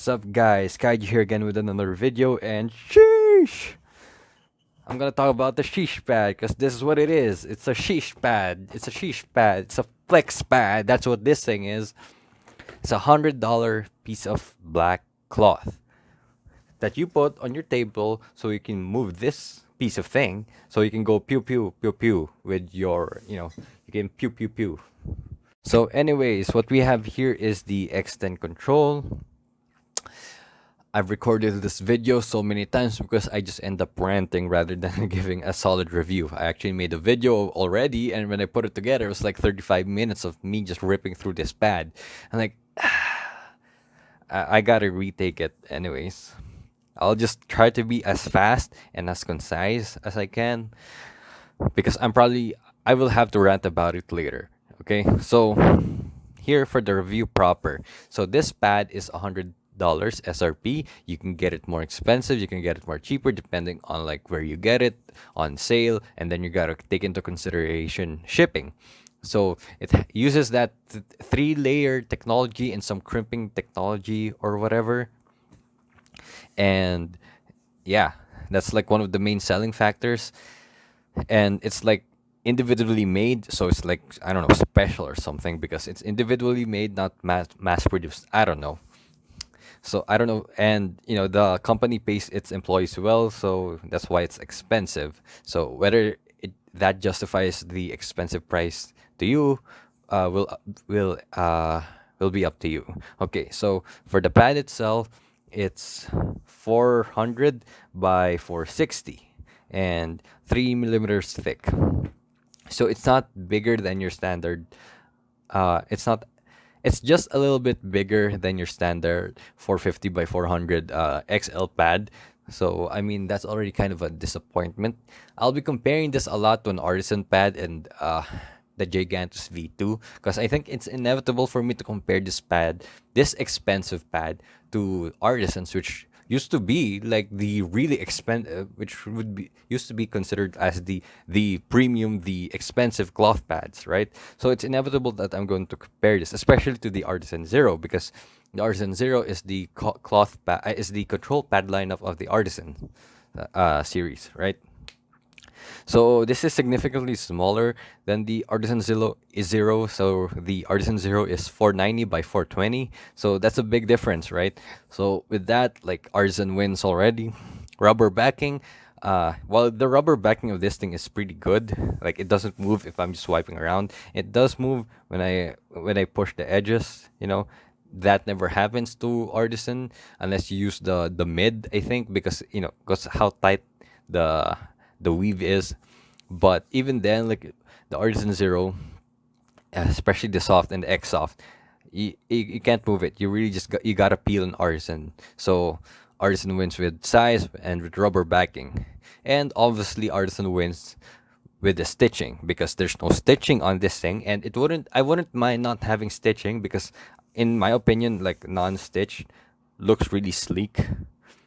What's up, guys? Kaiju here again with another video, and sheesh! I'm gonna talk about the sheesh pad because this is what it is. It's a sheesh pad. It's a sheesh pad. It's a flex pad. That's what this thing is. It's $100 piece of black cloth that you put on your table so you can move this piece of thing so you can go pew pew pew pew with your, you can pew pew pew. So, anyways, what we have here is the Xten Control. I've recorded this video so many times because I just end up ranting rather than giving a solid review. I actually made a video already, and when I put it together, it was like 35 minutes of me just ripping through this pad. I'm like, I gotta retake it anyways. I'll just try to be as fast and as concise as I can because I will have to rant about it later. Okay, so here for the review proper. So this pad is $100 SRP. You can get it more expensive, you can get it more cheaper depending on like where you get it on sale, and then you gotta take into consideration shipping. So it uses that three-layer technology and some crimping technology or whatever, and yeah, that's like one of the main selling factors. And it's like individually made, so it's like, I don't know, special or something because it's individually made, not mass produced. I don't know. So I don't know, and the company pays its employees well, so that's why it's expensive. So whether that justifies the expensive price to you, uh, will uh, will uh, will be up to you. Okay, so for the pad itself, it's 400 by 460 and 3 millimeters thick. So it's not bigger than your standard. It's not. It's just a little bit bigger than your standard 450 by 400 XL pad. So I mean that's already kind of a disappointment. I'll be comparing this a lot to an artisan pad and the Gigantus V2 because I think it's inevitable for me to compare this expensive pad, to artisans, which used to be like the really expensive, which would be used to be considered as the premium, the expensive cloth pads, right? So it's inevitable that I'm going to compare this, especially to the Artisan Zero, because the Artisan Zero is the is the control pad lineup of the Artisan series, right? So this is significantly smaller than the Artisan Zero. So the Artisan Zero is 490 by 420. So that's a big difference, right? So with that, like, Artisan wins already. Rubber backing. While the rubber backing of this thing is pretty good, like it doesn't move if I'm just swiping around. It does move when I push the edges. That never happens to Artisan unless you use the mid, I think, because how tight the the weave is. But even then, like the Artisan Zero, especially the soft and the X soft, you can't move it. You really you gotta peel an Artisan. So Artisan wins with size and with rubber backing, and obviously Artisan wins with the stitching because there's no stitching on this thing, and I wouldn't mind not having stitching because, in my opinion, like non-stitched looks really sleek.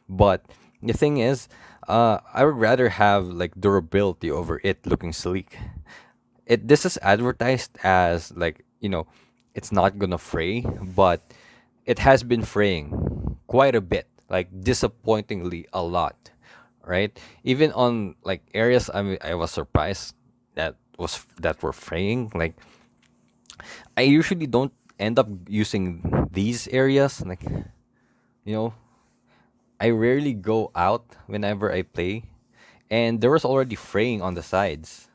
But the thing is, I would rather have like durability over it looking sleek. This is advertised as like, it's not gonna fray, but it has been fraying quite a bit, like disappointingly a lot, right? Even on like areas I was surprised that were fraying. Like, I usually don't end up using these areas, like, you know I rarely go out whenever I play, and there was already fraying on the sides.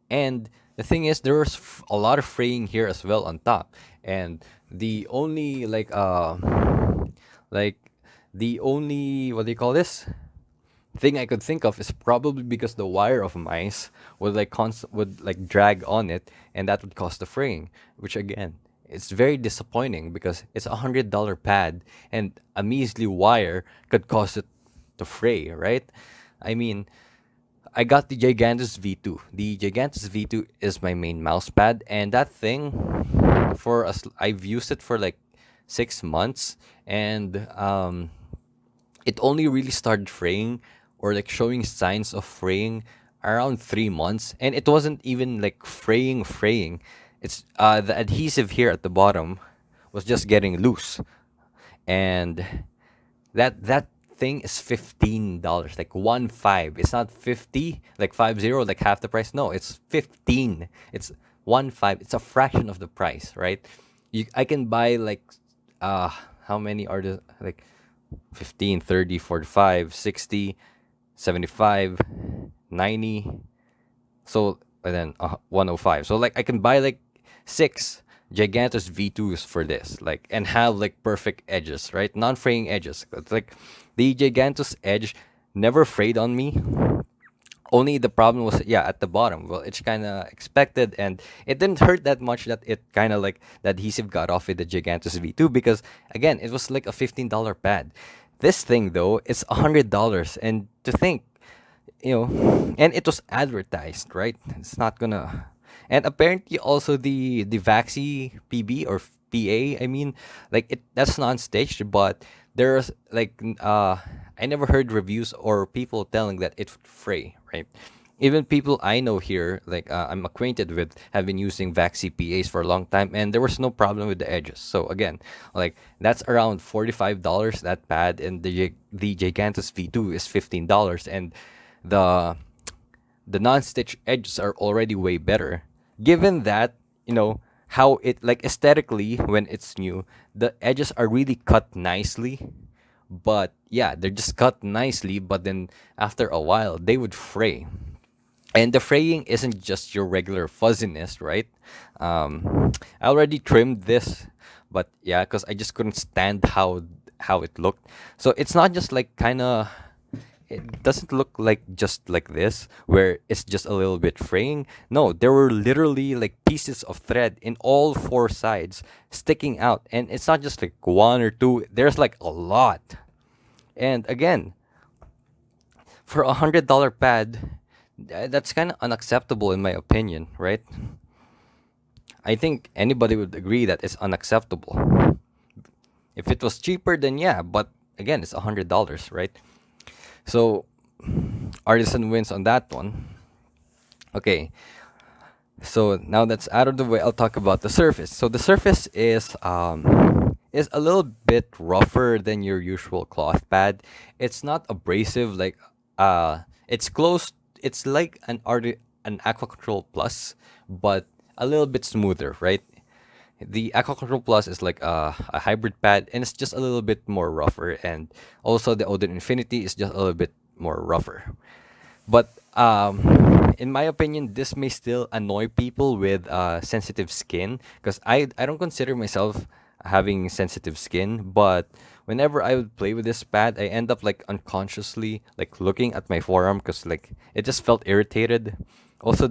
And the thing is, there was a lot of fraying here as well on top. And the only like the only, what do you call this, thing I could think of is probably because the wire of mice would like drag on it, and that would cause the fraying. Which again, it's very disappointing because it's $100 pad, and a measly wire could cause it to fray, right? I mean, I got the Gigantus V2. The Gigantus V2 is my main mouse pad, and that thing, I've used it for like 6 months, and it only really started fraying or like showing signs of fraying around 3 months, and it wasn't even like fraying. It's the adhesive here at the bottom was just getting loose, and that thing is $15, like 1 5. It's not 50, like 50, like half the price. No, it's 15. It's 1 5. It's a fraction of the price, right? I can buy like uh how many are the like 15, 30, 45, 60, 75, 90. So and then 105. So like I can buy like six Gigantus V2s for this, like, and have like perfect edges, right? Non-fraying edges. It's like the Gigantus edge never frayed on me. Only the problem was, yeah, at the bottom. Well, it's kind of expected, and it didn't hurt that much that it kind of like the adhesive got off with the Gigantus V2 because again, it was like a $15 pad. This thing though, it's $100, and to think, and it was advertised, right? It's not gonna. And apparently, also the Vaxi PB or PA. I mean, like that's non-stitched, but there's like I never heard reviews or people telling that it would fray, right? Even people I know here, like I'm acquainted with, have been using Vaxi PAs for a long time, and there was no problem with the edges. So again, like that's around $45 that pad, and the Gigantus V2 is $15, and the the non-stitch edges are already way better. Given that, how it like aesthetically when it's new, the edges are really cut nicely. But yeah, they're just cut nicely, but then after a while they would fray. And the fraying isn't just your regular fuzziness, right? I already trimmed this, but yeah, because I just couldn't stand how it looked. So it's not just like kind of, it doesn't look like just like this where it's just a little bit fraying. No, there were literally like pieces of thread in all four sides sticking out, and it's not just like one or two, there's like a lot. And again, for $100 pad, that's kind of unacceptable in my opinion, right? I think anybody would agree that it's unacceptable. If it was cheaper, then yeah, but again, it's $100, right? So Artisan wins on that one. Okay, so now that's out of the way, I'll talk about the surface. So the surface is a little bit rougher than your usual cloth pad. It's not abrasive like it's close. It's like an Aqua Control Plus, but a little bit smoother, right? The Aqua Control Plus is like a hybrid pad, and it's just a little bit more rougher. And also the Odin Infinity is just a little bit more rougher. But in my opinion, this may still annoy people with sensitive skin because I don't consider myself having sensitive skin. But whenever I would play with this pad, I end up like unconsciously like looking at my forearm because like it just felt irritated. Also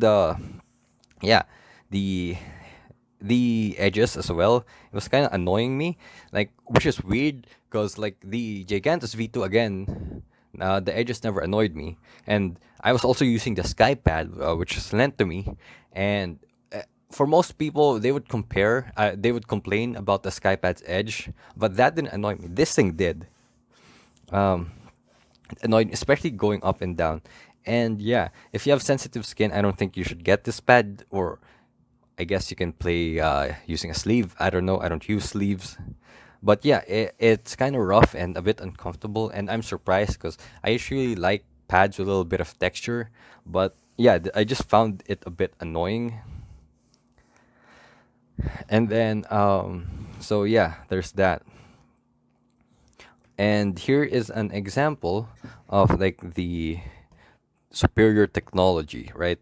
yeah, the the edges as well. It was kind of annoying me, like which is weird because like the Gigantus V2 again, the edges never annoyed me, and I was also using the Sky Pad, which is lent to me, and for most people they would complain about the Sky Pad's edge, but that didn't annoy me. This thing did. It annoyed me, especially going up and down. And yeah, if you have sensitive skin, I don't think you should get this pad, or I guess you can play using a sleeve. I don't know. I don't use sleeves. But yeah, it's kind of rough and a bit uncomfortable. And I'm surprised because I usually like pads with a little bit of texture. But yeah, I just found it a bit annoying. And then, so yeah, there's that. And here is an example of like the superior technology, right?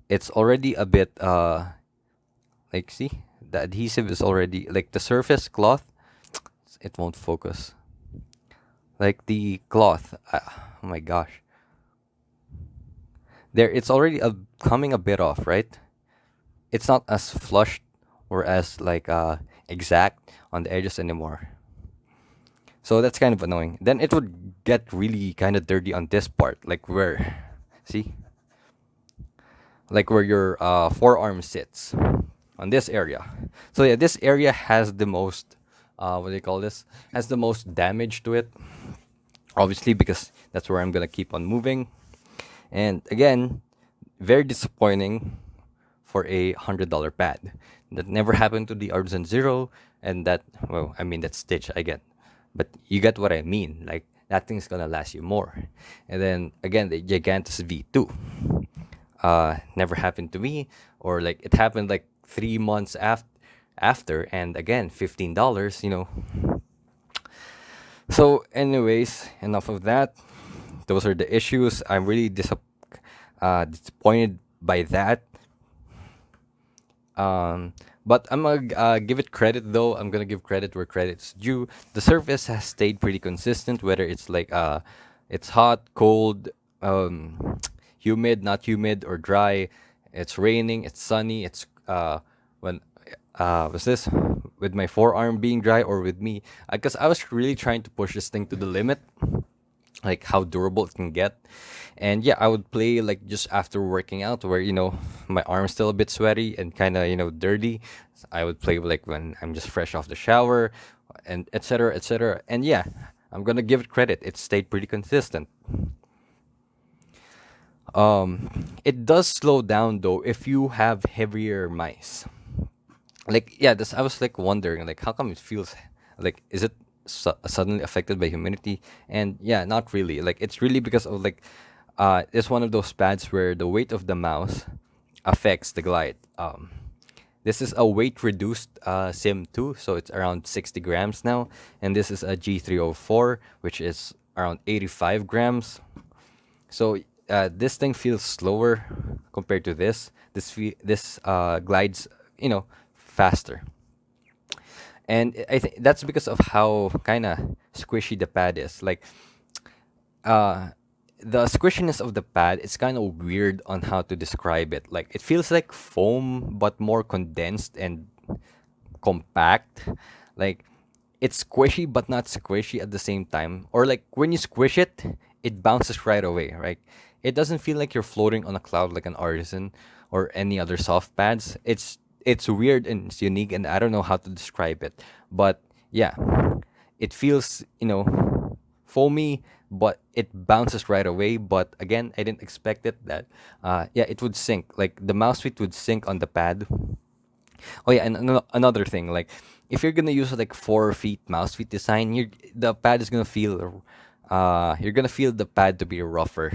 It's already a bit like, see, the adhesive is already like the surface cloth, it won't focus, like the cloth, oh my gosh, there it's already coming a bit off, right? It's not as flushed or as like exact on the edges anymore. So that's kind of annoying. Then it would get really kind of dirty on this part, like where, see, like where your forearm sits on this area. So yeah, this area has the most what do you call this? Has the most damage to it. Obviously, because that's where I'm gonna keep on moving. And again, very disappointing for a $100 pad. That never happened to the Artisan Zero, and that, well, I mean, that Stitch, I get but you get what I mean. Like that thing's gonna last you more. And then again, the Gigantus V2. Never happened to me, or like it happened like 3 months after, and again $15. So, anyways, enough of that. Those are the issues. I'm really disappointed by that. Um, but I'm gonna give it credit though. I'm gonna give credit where credit's due. The surface has stayed pretty consistent, whether it's like it's hot, cold, humid, not humid, or dry. It's raining, it's sunny. It's when was this with my forearm being dry or with me? Because I was really trying to push this thing to the limit, like how durable it can get. And yeah, I would play like just after working out where my arm's still a bit sweaty and kind of dirty. I would play like when I'm just fresh off the shower, and etc etc. And yeah, I'm gonna give it credit, it stayed pretty consistent. It does slow down though if you have heavier mice. Like yeah, this I was like wondering like how come it feels like, is it suddenly affected by humidity? And yeah, not really. Like it's really because of like it's one of those pads where the weight of the mouse affects the glide. This is a weight reduced sim 2, so it's around 60 grams now, and this is a G304, which is around 85 grams. So this thing feels slower compared to this. This glides, faster, and I think that's because of how kind of squishy the pad is. Like uh, the squishiness of the pad, it's kind of weird on how to describe it. Like it feels like foam, but more condensed and compact. Like it's squishy but not squishy at the same time. Or like when you squish it, it bounces right away, right? It doesn't feel like you're floating on a cloud like an artisan or any other soft pads. It's weird and it's unique, and I don't know how to describe it. But yeah, it feels, foamy, but it bounces right away. But again, I didn't expect it that yeah, it would sink. Like the mouse feet would sink on the pad. Oh yeah, and another thing, like if you're gonna use like 4 feet mouse feet design, the pad is gonna feel, you're gonna feel the pad to be rougher.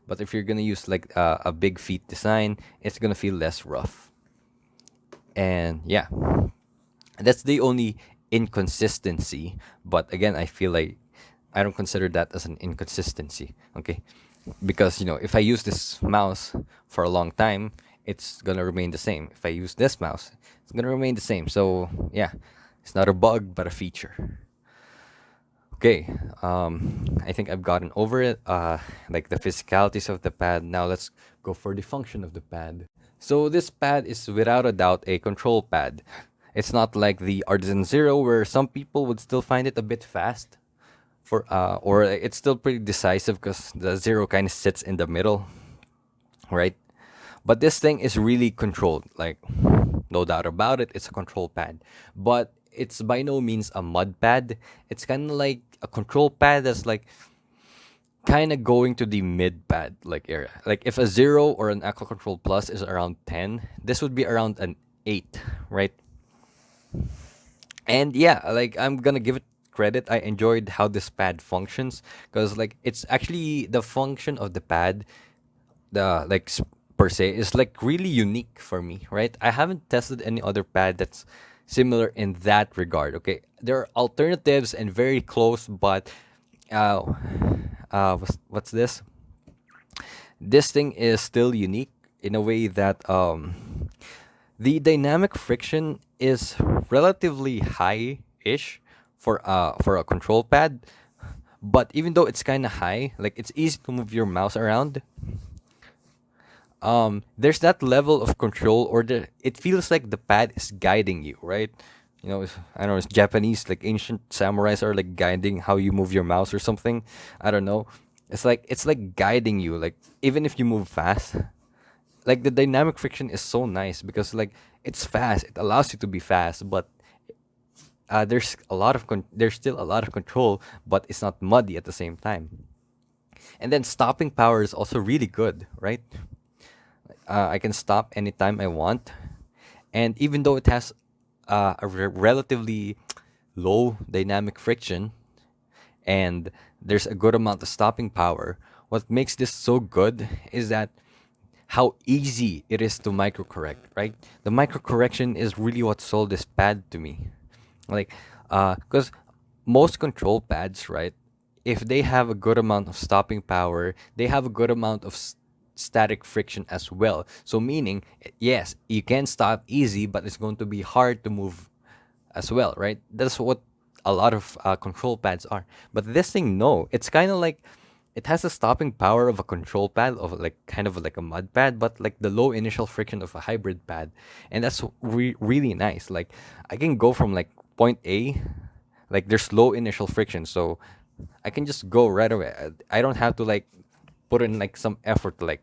But if you're gonna use like a big feet design, it's gonna feel less rough. And yeah, that's the only inconsistency. But again, I feel like I don't consider that as an inconsistency. Okay, because if I use this mouse for a long time, it's gonna remain the same. If I use this mouse, it's gonna remain the same. So yeah, it's not a bug but a feature. Okay, I think I've gotten over it. Like the physicalities of the pad. Now let's go for the function of the pad. So this pad is without a doubt a control pad. It's not like the Artisan Zero where some people would still find it a bit fast. Or it's still pretty decisive because the Zero kind of sits in the middle, right? But this thing is really controlled. Like no doubt about it, it's a control pad. But it's by no means a mud pad. It's kind of like a control pad that's like kind of going to the mid pad like area. Like if a Zero or an Aqua Control Plus is around 10, this would be around an 8, right? And yeah, like I'm gonna give it credit. I enjoyed how this pad functions because like it's actually the function of the pad, the like per se is like really unique for me, right? I haven't tested any other pad that's similar in that regard. Okay, there are alternatives and very close, but uh, what's this? This thing is still unique in a way that the dynamic friction is relatively high-ish for a control pad, but even though it's kind of high, like it's easy to move your mouse around. There's that level of control, or it feels like the pad is guiding you, right? I don't know, it's Japanese, like ancient samurais are like guiding how you move your mouse or something. I don't know. It's like guiding you, like even if you move fast. Like the dynamic friction is so nice because like it's fast. It allows you to be fast, but there's still a lot of control, but it's not muddy at the same time. And then stopping power is also really good, right? I can stop anytime I want, and even though it has relatively low dynamic friction, and there's a good amount of stopping power. What makes this so good is that how easy it is to microcorrect, right? The microcorrection is really what sold this pad to me. Like, because most control pads, right, if they have a good amount of stopping power, they have a good amount of static friction as well. So, meaning, yes, you can stop easy, but it's going to be hard to move as well, right? That's what a lot of control pads are. But this thing, no, it's kind of like it has the stopping power of a control pad, of like kind of like a mud pad, but like the low initial friction of a hybrid pad, and that's really nice. Like I can go from like point A, like there's low initial friction, so I can just go right away. I don't have to like put in like some effort to like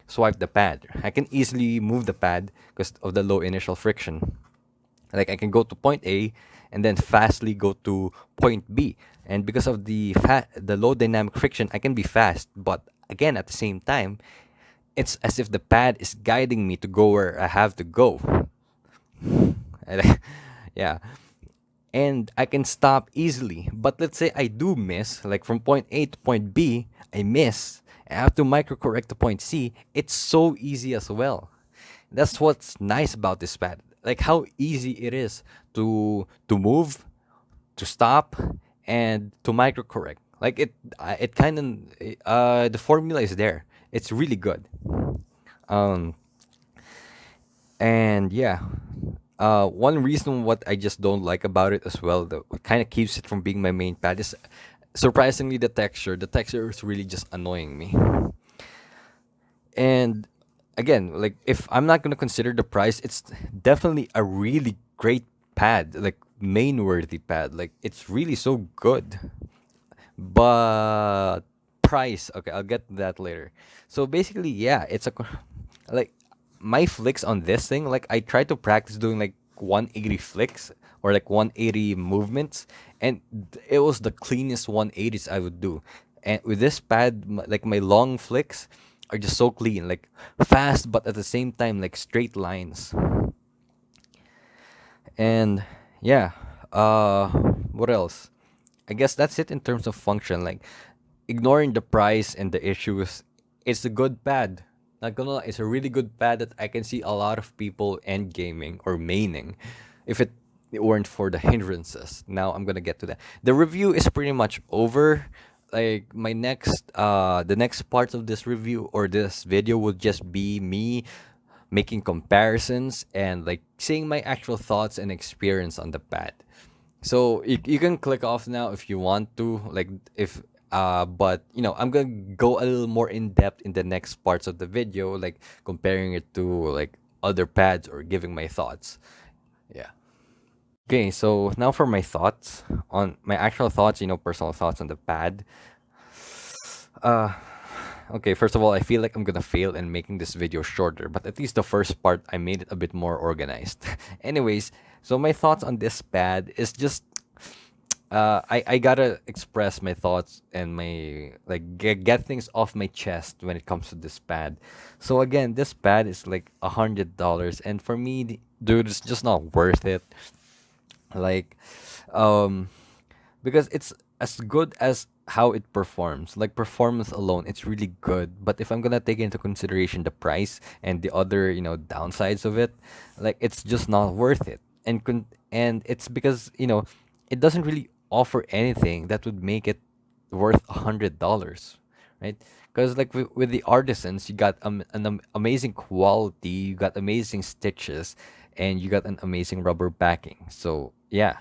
swipe the pad. I can easily move the pad because of the low initial friction. Like I can go to point A and then fastly go to point B. And because of the low dynamic friction, I can be fast, but again at the same time, it's as if the pad is guiding me to go where I have to go. And yeah. And I can stop easily. But let's say I do miss, like from point A to point B, I miss. I have to microcorrect to point C. It's so easy as well. That's what's nice about this pad. Like how easy it is to move, to stop, and to microcorrect. Like it kind of the formula is there. It's really good. Um, and yeah, one reason what I just don't like about it as well, that kind of keeps it from being my main pad, is surprisingly the texture. The texture is really just annoying me. And again, like if I'm not gonna consider the price, it's definitely a really great pad, like main worthy pad. Like it's really so good. But price, okay, I'll get to that later. So basically, yeah, like my flicks on this thing. Like I tried to practice doing like 180 flicks or like 180 movements, and it was the cleanest 180s I would do. And with this pad, like my long flicks are just so clean, like fast, but at the same time like straight lines. And yeah, what else? I guess that's it in terms of function. Like ignoring the price and the issues, it's a good pad. Not gonna lie, it's a really good pad that I can see a lot of people end gaming or maining if it weren't for the hindrances. Now I'm gonna get to that. The review is pretty much over. Like my next the next parts of this review or this video will just be me making comparisons and like seeing my actual thoughts and experience on the pad. So you can click off now if you want to, like if but you know I'm gonna go a little more in depth in the next parts of the video, like comparing it to like other pads or giving my thoughts. Yeah. Okay, so now for my thoughts on my actual thoughts, personal thoughts on the pad. Uh, okay, first of all, I feel like I'm gonna fail in making this video shorter, but at least the first part I made it a bit more organized. Anyways, so my thoughts on this pad is just I gotta express my thoughts and my like get things off my chest when it comes to this pad. So again, this pad is like $100, and for me, dude, it's just not worth it. Like, um, because it's as good as how it performs. Like performance alone, it's really good. But if I'm gonna take into consideration the price and the other, downsides of it, like it's just not worth it. And it's because it doesn't really offer anything that would make it worth $100, right? Because like with the artisans, you got amazing quality, you got amazing stitches, and you got an amazing rubber backing. So yeah,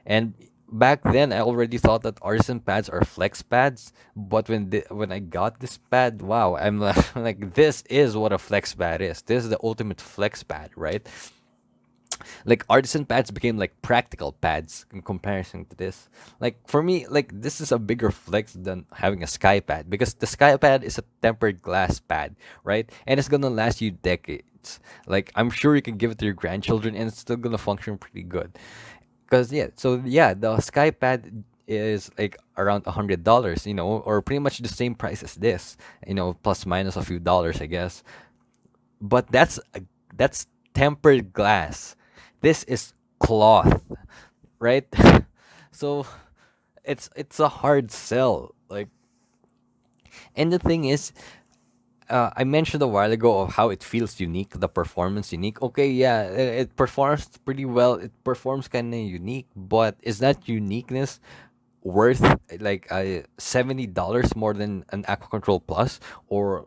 and back then, I already thought that artisan pads are flex pads. But when I got this pad, wow, I'm like, like this is what a flex pad is. This is the ultimate flex pad, right? Like artisan pads became like practical pads in comparison to this. Like for me, like this is a bigger flex than having a sky pad because the sky pad is a tempered glass pad, right? And it's gonna last you decades. Like I'm sure you can give it to your grandchildren and it's still gonna function pretty good. Cause yeah, so yeah, the sky pad is like around $100, or pretty much the same price as this, plus minus a few dollars, I guess. But that's tempered glass. This is cloth, right? So it's a hard sell. Like, and the thing is, I mentioned a while ago of how it feels unique, the performance unique. Okay, yeah, it performs pretty well. It performs kind of unique, but is that uniqueness worth like $70 more than an Aqua Control Plus or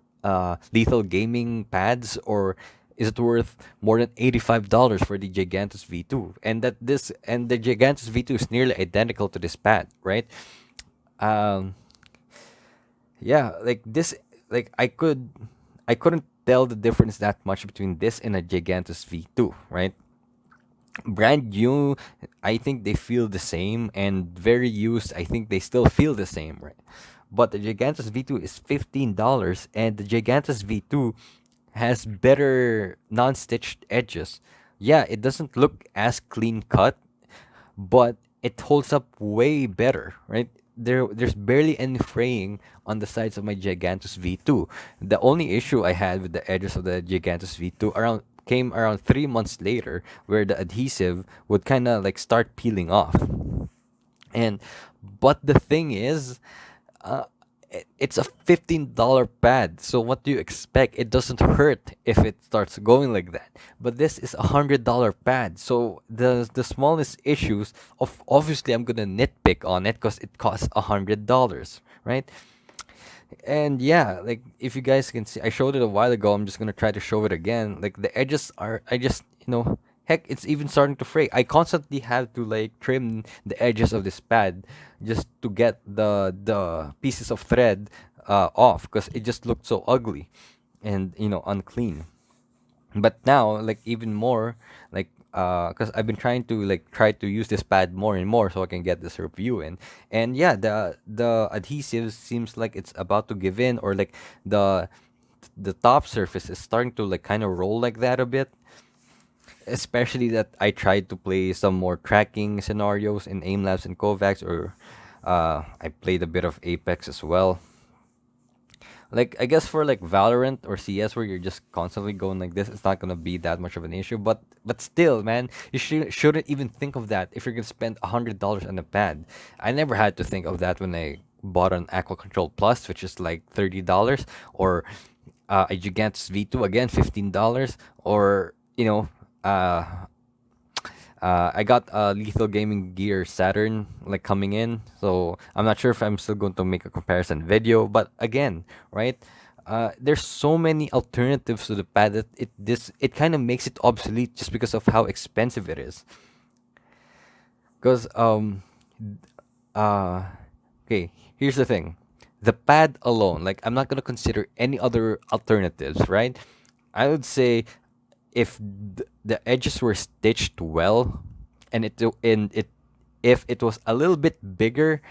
Lethal Gaming pads, or is it worth more than $85 for the Gigantus V2? And the Gigantus V2 is nearly identical to this pad, right? Um, yeah, like this, like I couldn't tell the difference that much between this and a Gigantus V2, right? Brand new, I think they feel the same, and very used, I think they still feel the same, right? But the Gigantus V2 is $15, and the Gigantus V2 has better non-stitched edges. Yeah, it doesn't look as clean cut, but it holds up way better, right? There's barely any fraying on the sides of my Gigantus V2. The only issue I had with the edges of the Gigantus V2 around came around 3 months later, where the adhesive would kind of like start peeling off. And but the thing is, uh, it's a $15 pad. So what do you expect? It doesn't hurt if it starts going like that. But this is $100 pad. So the smallest issues of obviously I'm gonna nitpick on it because it costs $100, right? And yeah, like if you guys can see, I showed it a while ago. I'm just gonna try to show it again. Like the edges are, I just heck, it's even starting to fray. I constantly have to like trim the edges of this pad just to get the pieces of thread off because it just looked so ugly and unclean. But now, like even more, like because I've been trying to try to use this pad more and more so I can get this review in. And yeah, the adhesive seems like it's about to give in, or like the the top surface is starting to like kind of roll like that a bit. Especially that I tried to play some more tracking scenarios in aim labs and Kovacs, or I played a bit of Apex as well. Like I guess for like Valorant or CS where you're just constantly going like this, it's not gonna be that much of an issue. But still, man, you shouldn't even think of that if you're gonna spend $100 on a pad. I never had to think of that when I bought an Aqua Control Plus, which is like $30, or a Gigantus V2 again, $15, or I got a Lethal Gaming Gear Saturn like coming in, so I'm not sure if I'm still going to make a comparison video. But again, right? There's so many alternatives to the pad that it kind of makes it obsolete just because of how expensive it is. Because uh okay, here's the thing. The pad alone, like I'm not gonna consider any other alternatives, right? I would say if the edges were stitched well, and it if it was a little bit bigger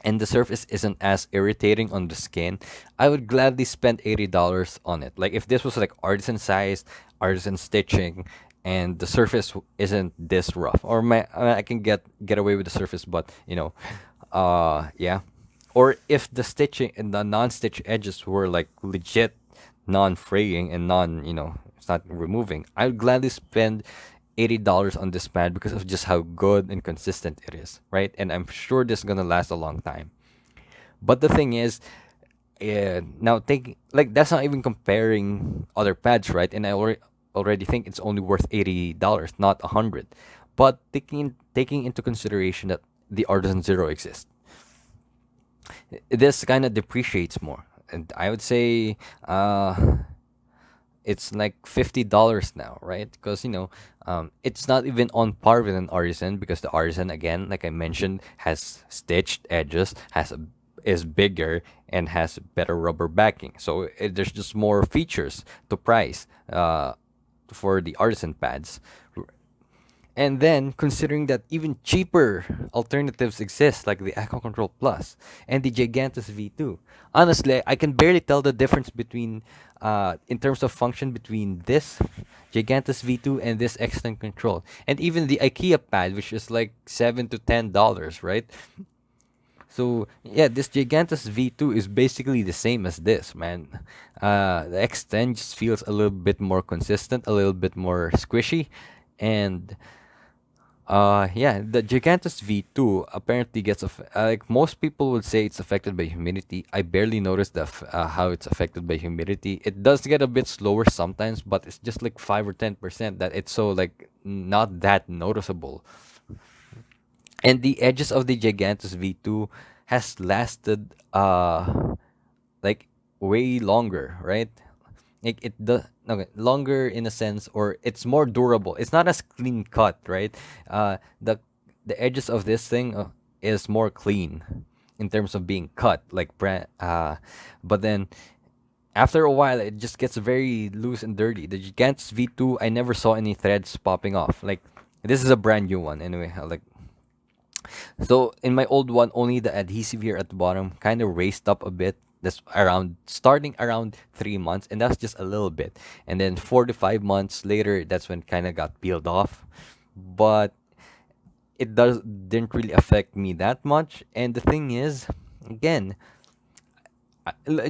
and the surface isn't as irritating on the skin, I would gladly spend $80 on it. Like if this was like artisan size, artisan stitching, and the surface isn't this rough, or I can get away with the surface, but yeah. Or if the stitching and the non-stitch edges were like legit non-fraying and it's not removing, I would gladly spend $80 on this pad because of just how good and consistent it is, right? And I'm sure this is gonna last a long time. But the thing is, now take like that's not even comparing other pads, right? And I already think it's only worth $80, not 100. But taking into consideration that the Artisan Zero exists, this kind of depreciates more, and I would say it's like $50 now, right? Because it's not even on par with an artisan, because the artisan, again, like I mentioned, has stitched edges, is bigger, and has better rubber backing. So there's just more features to price for the artisan pads. And then considering that even cheaper alternatives exist, like the Aqua Control Plus and the Gigantus V2. Honestly, I can barely tell the difference between, in terms of function, between this Gigantus V2 and this Xten Control, and even the IKEA pad, which is like $7 to $10, right? So yeah, this Gigantus V2 is basically the same as this, man. The X10 just feels a little bit more consistent, a little bit more squishy, and Yeah, the Gigantus V2 apparently like most people would say it's affected by humidity. I barely noticed how it's affected by humidity. It does get a bit slower sometimes, but it's just like 5 or 10% that it's so like not that noticeable. And the edges of the Gigantus V2 has lasted like way longer, right? Like it does okay, longer in a sense, or it's more durable. It's not as clean cut, right? The edges of this thing is more clean in terms of being cut, but then after a while it just gets very loose and dirty. The Gigantus V2, I never saw any threads popping off. Like this is a brand new one anyway. So in my old one, only the adhesive here at the bottom kind of raised up a bit. That's around starting around 3 months, and that's just a little bit. And then 4 to 5 months later, that's when kind of got peeled off. But it didn't really affect me that much. And the thing is, again,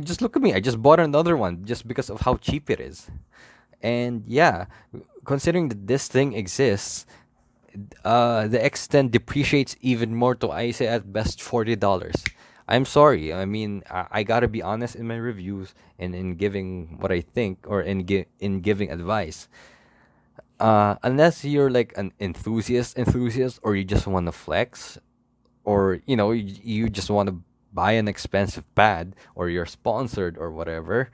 just look at me. I just bought another one just because of how cheap it is. And yeah, considering that this thing exists, the Xten depreciates even more to I say at best $40. I'm sorry. I mean, I gotta be honest in my reviews and in giving what I think or in giving advice. Unless you're like an enthusiast, or you just want to flex, or you just want to buy an expensive pad, or you're sponsored or whatever,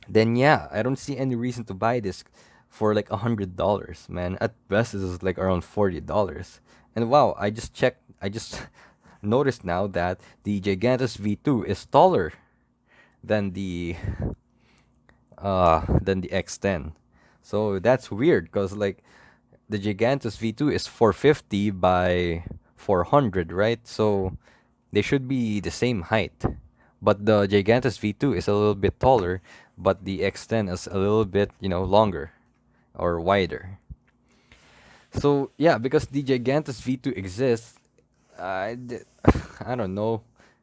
then yeah, I don't see any reason to buy this for like $100, man. At best, this is like around $40. And wow, I just checked. I just noticed now that the Gigantus V2 is taller than the X10. So that's weird because like the Gigantus V2 is 450 by 400, right? So they should be the same height. But the Gigantus V2 is a little bit taller, but the X10 is a little bit, longer or wider. So yeah, because the Gigantus V2 exists, I, d- I don't know.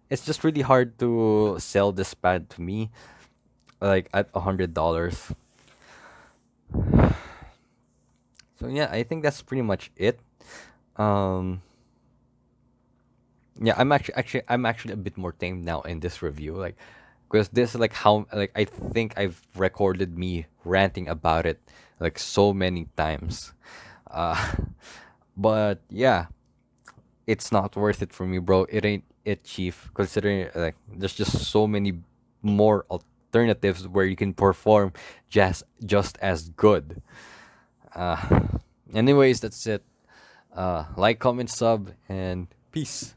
It's just really hard to sell this pad to me, like at $100. So yeah, I think that's pretty much it. Um, yeah, I'm actually a bit more tame now in this review, like, because this is like how like I think I've recorded me ranting about it like so many times. Uh, but yeah, it's not worth it for me, bro. It ain't it, chief. Considering like there's just so many more alternatives where you can perform just as good. Uh, anyways, that's it. Like, comment, sub, and peace.